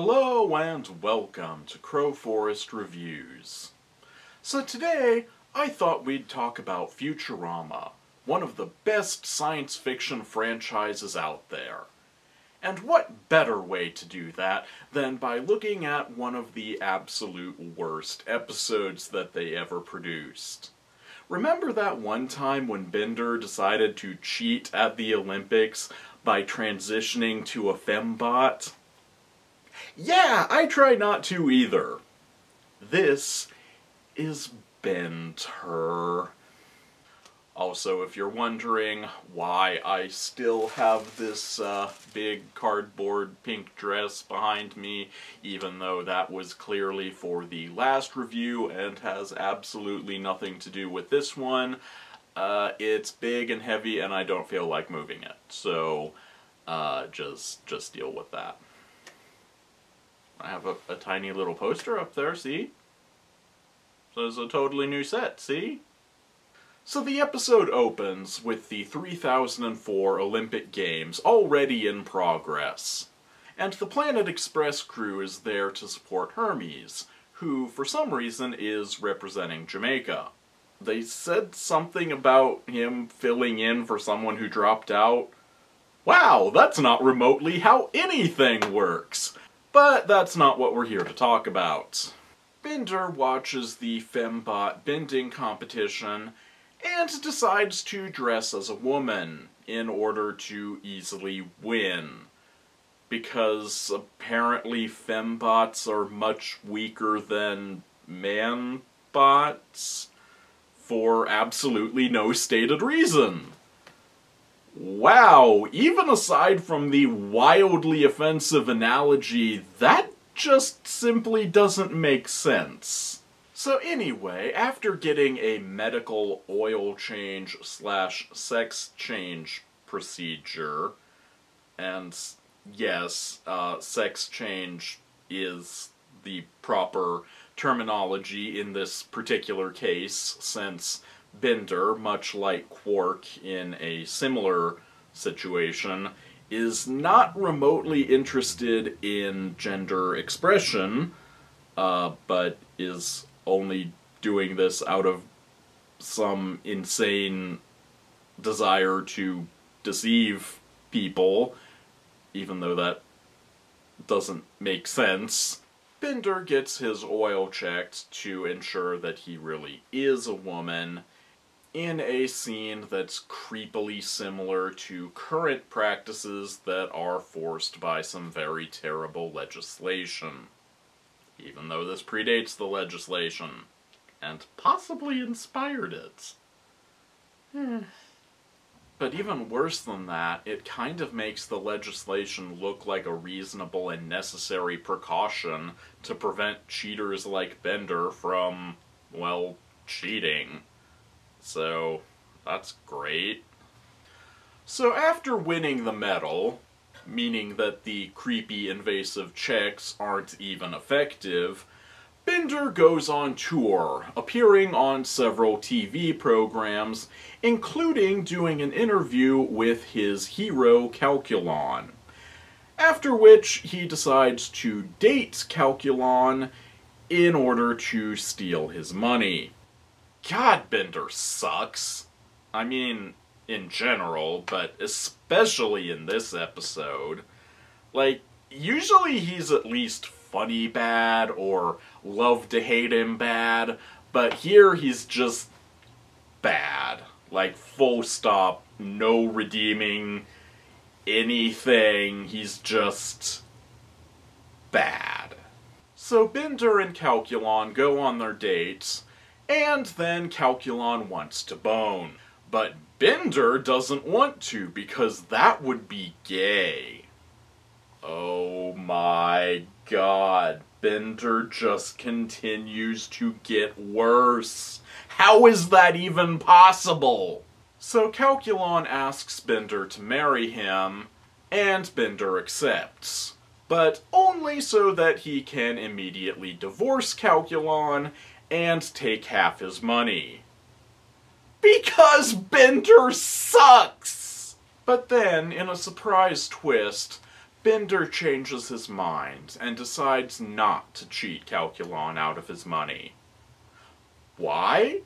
Hello and welcome to Crowforest Reviews. So today, I thought we'd talk about Futurama, one of the best science fiction franchises out there. And what better way to do that than by looking at one of the absolute worst episodes that they ever produced. Remember that one time when Bender decided to cheat at the Olympics by transitioning to a fembot? Yeah, I try not to either. This is Bender. Also, if you're wondering why I still have this big cardboard pink dress behind me, even though that was clearly for the last review and has absolutely nothing to do with this one, it's big and heavy and I don't feel like moving it. So, just deal with that. I have a tiny little poster up there, see? So it's a totally new set, see? So the episode opens with the 3004 Olympic Games already in progress. And the Planet Express crew is there to support Hermes, who for some reason is representing Jamaica. They said something about him filling in for someone who dropped out. Wow, that's not remotely how anything works! But that's not what we're here to talk about. Bender watches the fembot bending competition and decides to dress as a woman in order to easily win. Because apparently fembots are much weaker than manbots for absolutely no stated reason. Wow, even aside from the wildly offensive analogy, that just simply doesn't make sense. So anyway, after getting a medical oil change / sex change procedure, and yes, sex change is the proper terminology in this particular case, since Bender, much like Quark in a similar situation, is not remotely interested in gender expression, but is only doing this out of some insane desire to deceive people, even though that doesn't make sense. Bender gets his oil checked to ensure that he really is a woman, in a scene that's creepily similar to current practices that are forced by some very terrible legislation. Even though this predates the legislation, and possibly inspired it. But even worse than that, it kind of makes the legislation look like a reasonable and necessary precaution to prevent cheaters like Bender from, well, cheating. So, that's great. So after winning the medal, meaning that the creepy invasive checks aren't even effective, Bender goes on tour, appearing on several TV programs, including doing an interview with his hero Calculon. After which he decides to date Calculon in order to steal his money. God, Bender sucks. I mean, in general, but especially in this episode. Like, usually he's at least funny bad, or love to hate him bad, but here he's just bad. Like, full stop, no redeeming anything, he's just bad. So Bender and Calculon go on their dates, and then Calculon wants to bone. But Bender doesn't want to, because that would be gay. Oh my god, Bender just continues to get worse. How is that even possible? So Calculon asks Bender to marry him, and Bender accepts. But only so that he can immediately divorce Calculon and take half his money. Because Bender sucks! But then, in a surprise twist, Bender changes his mind and decides not to cheat Calculon out of his money. Why?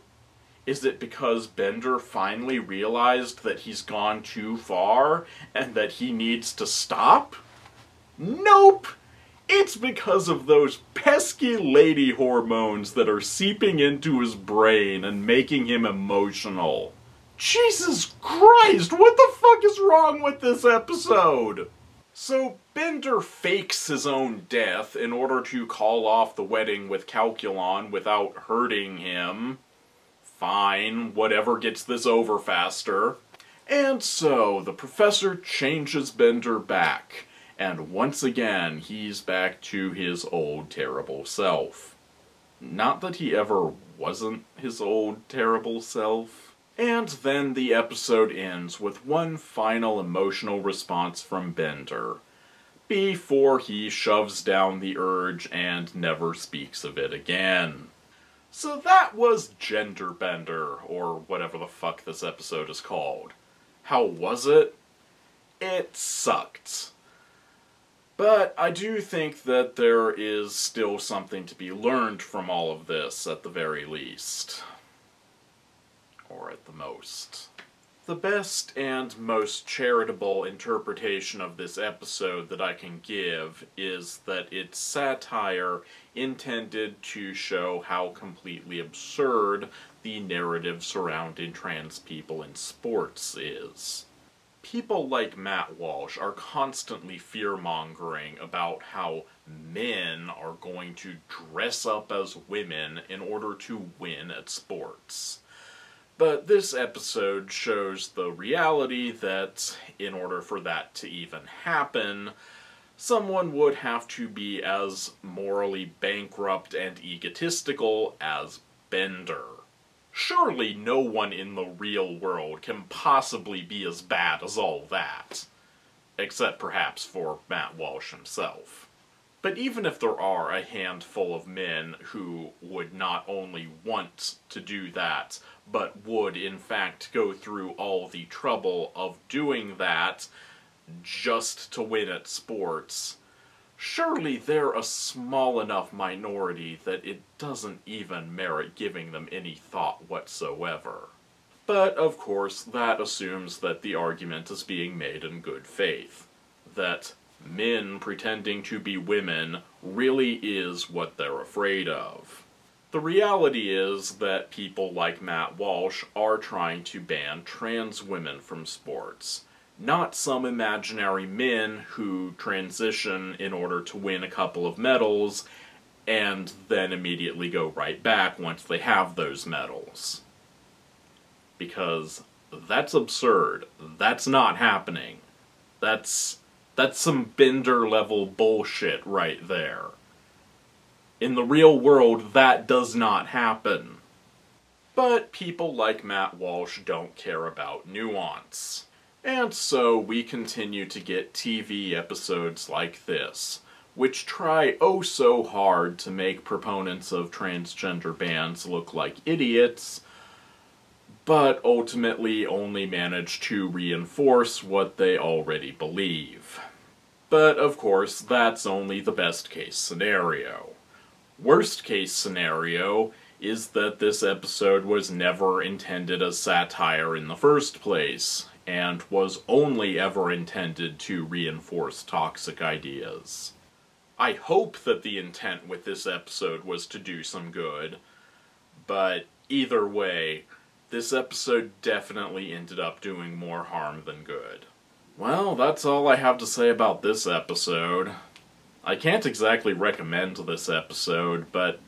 Is it because Bender finally realized that he's gone too far and that he needs to stop? Nope! It's because of those pesky lady hormones that are seeping into his brain and making him emotional. Jesus Christ, what the fuck is wrong with this episode? So Bender fakes his own death in order to call off the wedding with Calculon without hurting him. Fine, whatever gets this over faster. And so the professor changes Bender back, and once again he's back to his old terrible self. Not that he ever wasn't his old terrible self. And then the episode ends with one final emotional response from Bender, before he shoves down the urge and never speaks of it again. So that was Gender Bender, or whatever the fuck this episode is called. How was it? It sucked. But I do think that there is still something to be learned from all of this, at the very least. Or at the most. The best and most charitable interpretation of this episode that I can give is that it's satire intended to show how completely absurd the narrative surrounding trans people in sports is. People like Matt Walsh are constantly fear-mongering about how men are going to dress up as women in order to win at sports. But this episode shows the reality that, in order for that to even happen, someone would have to be as morally bankrupt and egotistical as Bender. Surely no one in the real world can possibly be as bad as all that. Except perhaps for Matt Walsh himself. But even if there are a handful of men who would not only want to do that, but would in fact go through all the trouble of doing that just to win at sports, surely they're a small enough minority that it doesn't even merit giving them any thought whatsoever. But, of course, that assumes that the argument is being made in good faith. That men pretending to be women really is what they're afraid of. The reality is that people like Matt Walsh are trying to ban trans women from sports. Not some imaginary men who transition in order to win a couple of medals and then immediately go right back once they have those medals. Because that's absurd. That's not happening. That's some Bender-level bullshit right there. In the real world, that does not happen. But people like Matt Walsh don't care about nuance. And so we continue to get TV episodes like this, which try oh so hard to make proponents of transgender bans look like idiots, but ultimately only manage to reinforce what they already believe. But of course, that's only the best case scenario. Worst case scenario is that this episode was never intended as satire in the first place, and was only ever intended to reinforce toxic ideas. I hope that the intent with this episode was to do some good, but either way, this episode definitely ended up doing more harm than good. Well, that's all I have to say about this episode. I can't exactly recommend this episode, but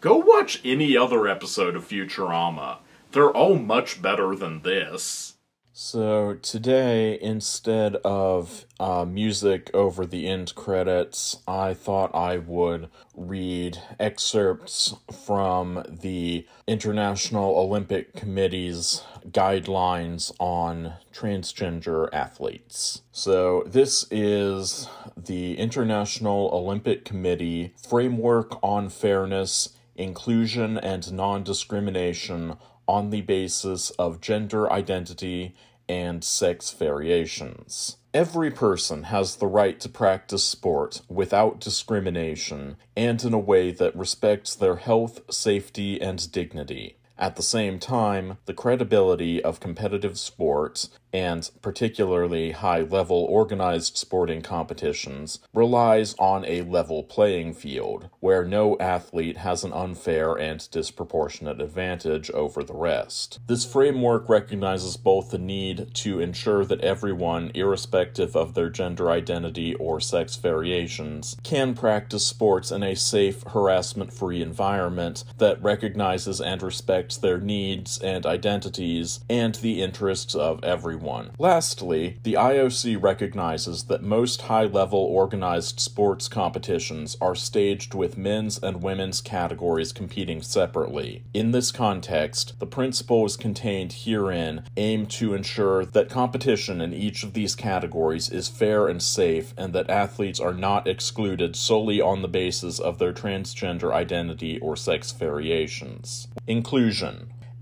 go watch any other episode of Futurama. They're all much better than this. So today, instead of music over the end credits, I thought I would read excerpts from the International Olympic Committee's guidelines on transgender athletes. So this is the International Olympic Committee Framework on Fairness, Inclusion, and Non-Discrimination on the basis of gender identity and sex variations. Every person has the right to practice sport without discrimination and in a way that respects their health, safety, and dignity. At the same time, the credibility of competitive sports, and particularly high-level organized sporting competitions, relies on a level playing field, where no athlete has an unfair and disproportionate advantage over the rest. This framework recognizes both the need to ensure that everyone, irrespective of their gender identity or sex variations, can practice sports in a safe, harassment-free environment that recognizes and respects their needs and identities and the interests of everyone. Lastly, the IOC recognizes that most high-level organized sports competitions are staged with men's and women's categories competing separately. In this context, the principles contained herein aim to ensure that competition in each of these categories is fair and safe, and that athletes are not excluded solely on the basis of their transgender identity or sex variations. Inclusion.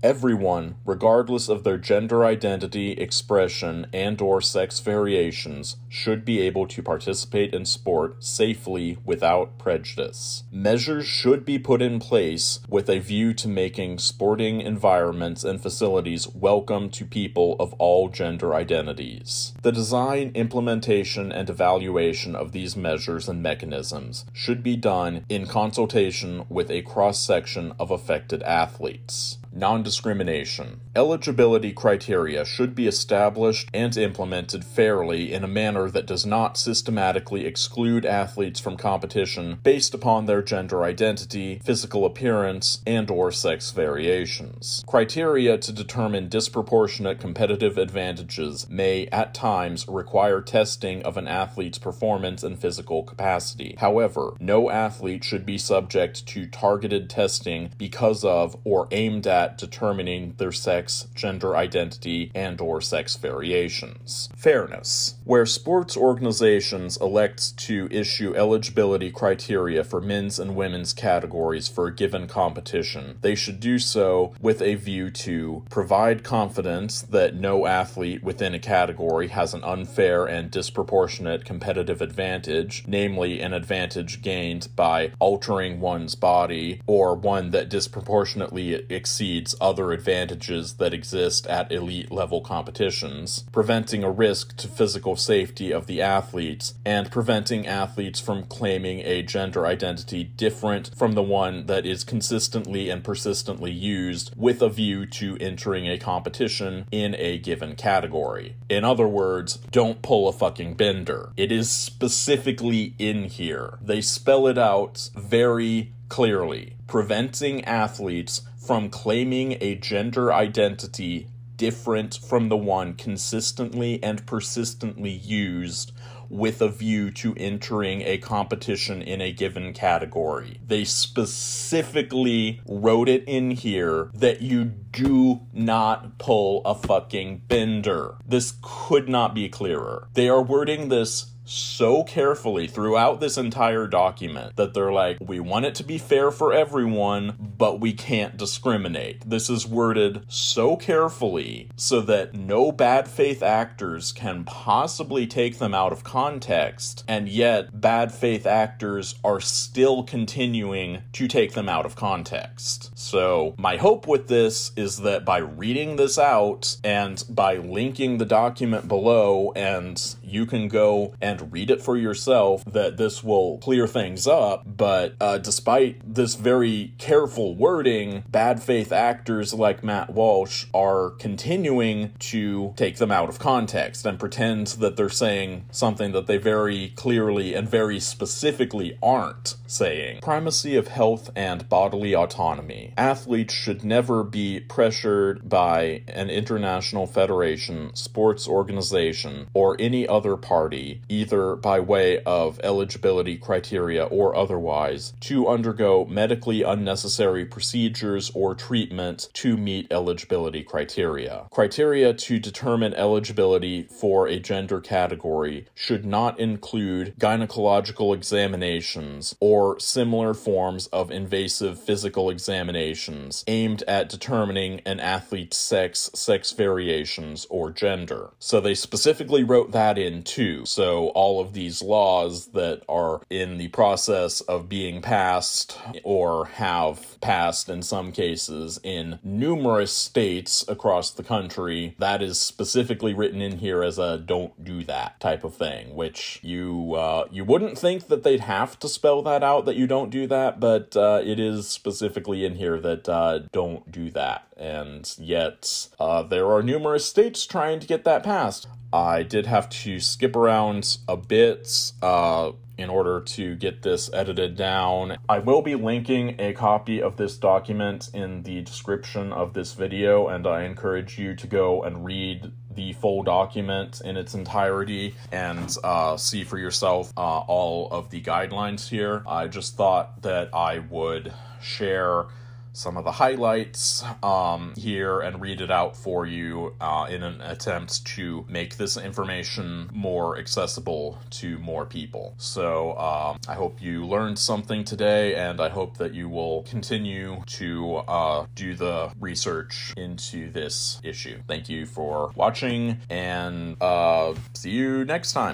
Everyone, regardless of their gender identity, expression, and/or sex variations, should be able to participate in sport safely without prejudice. Measures should be put in place with a view to making sporting environments and facilities welcome to people of all gender identities. The design, implementation, and evaluation of these measures and mechanisms should be done in consultation with a cross-section of affected athletes. Non-discrimination. Eligibility criteria should be established and implemented fairly in a manner that does not systematically exclude athletes from competition based upon their gender identity, physical appearance, and/or sex variations. Criteria to determine disproportionate competitive advantages may, at times, require testing of an athlete's performance and physical capacity. However, no athlete should be subject to targeted testing because of or aimed at determining their sex, gender identity, and/or sex variations. Fairness. Where sports organizations elect to issue eligibility criteria for men's and women's categories for a given competition, they should do so with a view to provide confidence that no athlete within a category has an unfair and disproportionate competitive advantage, namely an advantage gained by altering one's body, or one that disproportionately exceeds other advantages that exist at elite-level competitions, preventing a risk to physical safety of the athletes, and preventing athletes from claiming a gender identity different from the one that is consistently and persistently used with a view to entering a competition in a given category. In other words, don't pull a fucking bender. It is specifically in here. They spell it out very clearly. Preventing athletes from claiming a gender identity different from the one consistently and persistently used with a view to entering a competition in a given category. They specifically wrote it in here that you do not pull a fucking bender. This could not be clearer. They are wording this so carefully throughout this entire document that they're like, we want it to be fair for everyone, but we can't discriminate. This is worded so carefully so that no bad faith actors can possibly take them out of context, and yet bad faith actors are still continuing to take them out of context. So my hope with this is that by reading this out and by linking the document below, and you can go and read it for yourself, that this will clear things up. But despite this very careful wording, bad faith actors like Matt Walsh are continuing to take them out of context and pretend that they're saying something that they very clearly and very specifically aren't saying. Primacy of health and bodily autonomy. Athletes should never be pressured by an international federation, sports organization, or any other party, even either by way of eligibility criteria or otherwise, to undergo medically unnecessary procedures or treatment to meet eligibility criteria. Criteria to determine eligibility for a gender category should not include gynecological examinations or similar forms of invasive physical examinations aimed at determining an athlete's sex variations, or gender. So they specifically wrote that in too. So all of these laws that are in the process of being passed, or have passed in some cases in numerous states across the country, that is specifically written in here as a don't do that type of thing, which you wouldn't think that they'd have to spell that out, that you don't do that, but it is specifically in here that don't do that. And yet, there are numerous states trying to get that passed. I did have to skip around a bit in order to get this edited down. I will be linking a copy of this document in the description of this video, and I encourage you to go and read the full document in its entirety and see for yourself all of the guidelines here. I just thought that I would share some of the highlights here and read it out for you in an attempt to make this information more accessible to more people. So I hope you learned something today, and I hope that you will continue to do the research into this issue. Thank you for watching, and see you next time.